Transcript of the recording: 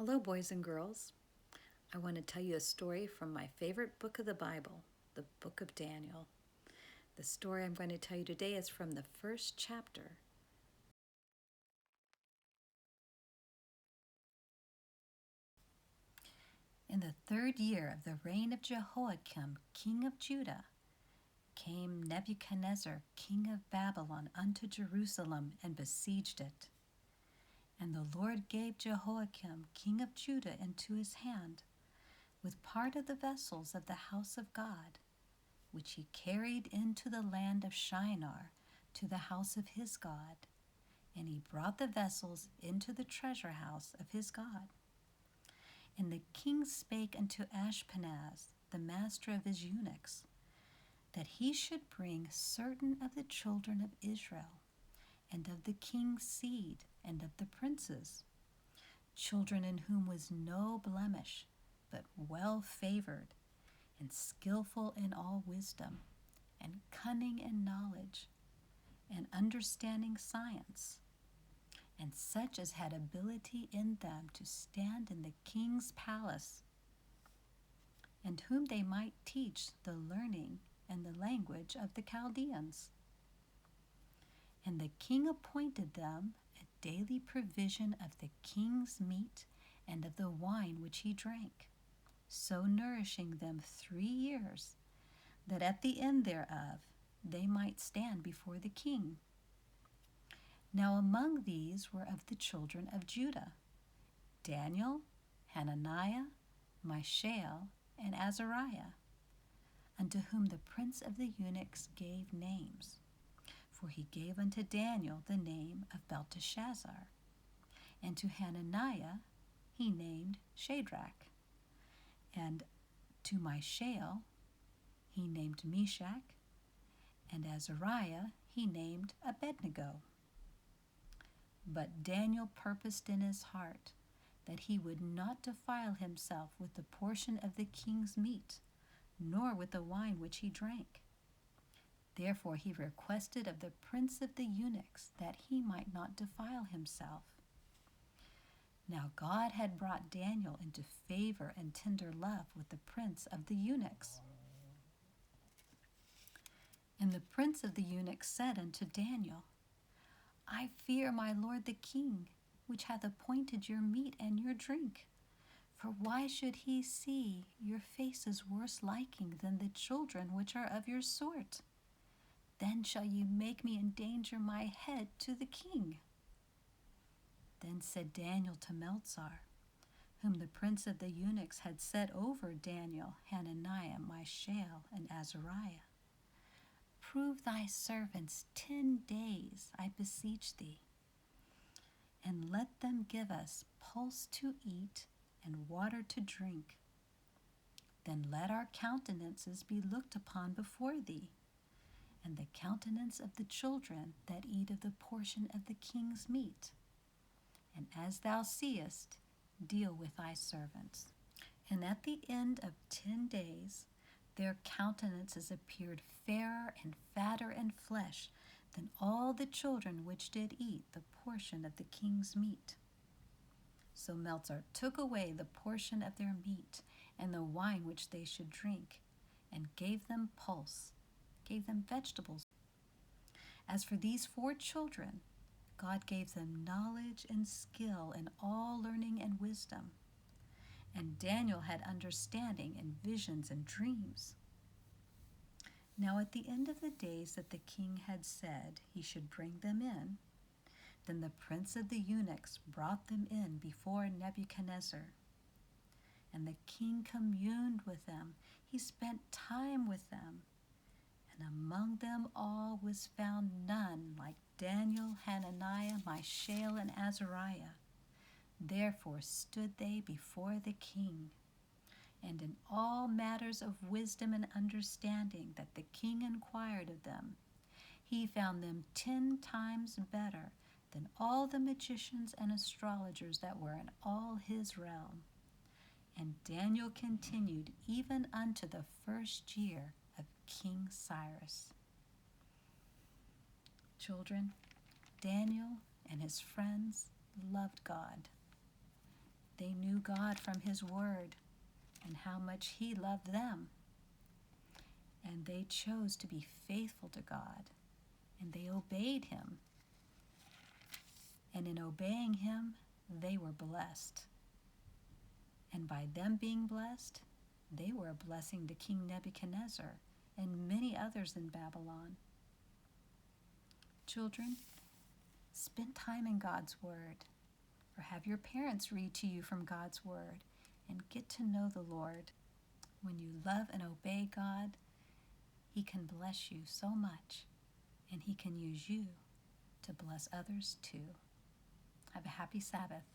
Hello, boys and girls. I want to tell you a story from my favorite book of the Bible, the book of Daniel. The story I'm going to tell you today is from the first chapter. In the 3rd year of the reign of Jehoiakim, king of Judah, came Nebuchadnezzar, king of Babylon, unto Jerusalem and besieged it. And the Lord gave Jehoiakim, king of Judah, into his hand, with part of the vessels of the house of God, which he carried into the land of Shinar to the house of his God. And he brought the vessels into the treasure house of his God. And the king spake unto Ashpenaz, the master of his eunuchs, that he should bring certain of the children of Israel, and of the king's seed, and of the princes, children in whom was no blemish, but well favored, and skillful in all wisdom, and cunning in knowledge, and understanding science, and such as had ability in them to stand in the king's palace, and whom they might teach the learning and the language of the Chaldeans. And the king appointed them a daily provision of the king's meat and of the wine which he drank, so nourishing them 3 years, that at the end thereof they might stand before the king. Now among these were of the children of Judah, Daniel, Hananiah, Mishael, and Azariah, unto whom the prince of the eunuchs gave names. For he gave unto Daniel the name of Belteshazzar, and to Hananiah he named Shadrach, and to Mishael he named Meshach, and Azariah he named Abednego. But Daniel purposed in his heart that he would not defile himself with the portion of the king's meat, nor with the wine which he drank. Therefore he requested of the prince of the eunuchs that he might not defile himself. Now God had brought Daniel into favor and tender love with the prince of the eunuchs. And the prince of the eunuchs said unto Daniel, I fear my lord the king, which hath appointed your meat and your drink. For why should he see your faces worse liking than the children which are of your sort? Then shall you make me endanger my head to the king. Then said Daniel to Melzar, whom the prince of the eunuchs had set over Daniel, Hananiah, Mishael, and Azariah, Prove thy servants 10 days, I beseech thee, and let them give us pulse to eat and water to drink. Then let our countenances be looked upon before thee, and the countenance of the children that eat of the portion of the king's meat. And as thou seest, deal with thy servants. And at the end of 10 days, their countenances appeared fairer and fatter in flesh than all the children which did eat the portion of the king's meat. So Melzar took away the portion of their meat and the wine which they should drink, and gave them pulse, gave them vegetables. As for these 4 children, God gave them knowledge and skill in all learning and wisdom. And Daniel had understanding in visions and dreams. Now at the end of the days that the king had said he should bring them in, then the prince of the eunuchs brought them in before Nebuchadnezzar. And the king communed with them. He spent time with them. And among them all was found none like Daniel, Hananiah, Mishael, and Azariah. Therefore stood they before the king. And in all matters of wisdom and understanding that the king inquired of them, he found them 10 times better than all the magicians and astrologers that were in all his realm. And Daniel continued even unto the 1st year of King Cyrus. Children, Daniel and his friends loved God. They knew God from His Word and how much He loved them. And they chose to be faithful to God, and they obeyed Him. And in obeying Him, they were blessed. And by them being blessed, they were a blessing to King Nebuchadnezzar and many others in Babylon. Children, spend time in God's Word, or have your parents read to you from God's Word, and get to know the Lord. When you love and obey God, He can bless you so much, and He can use you to bless others too. Have a happy Sabbath.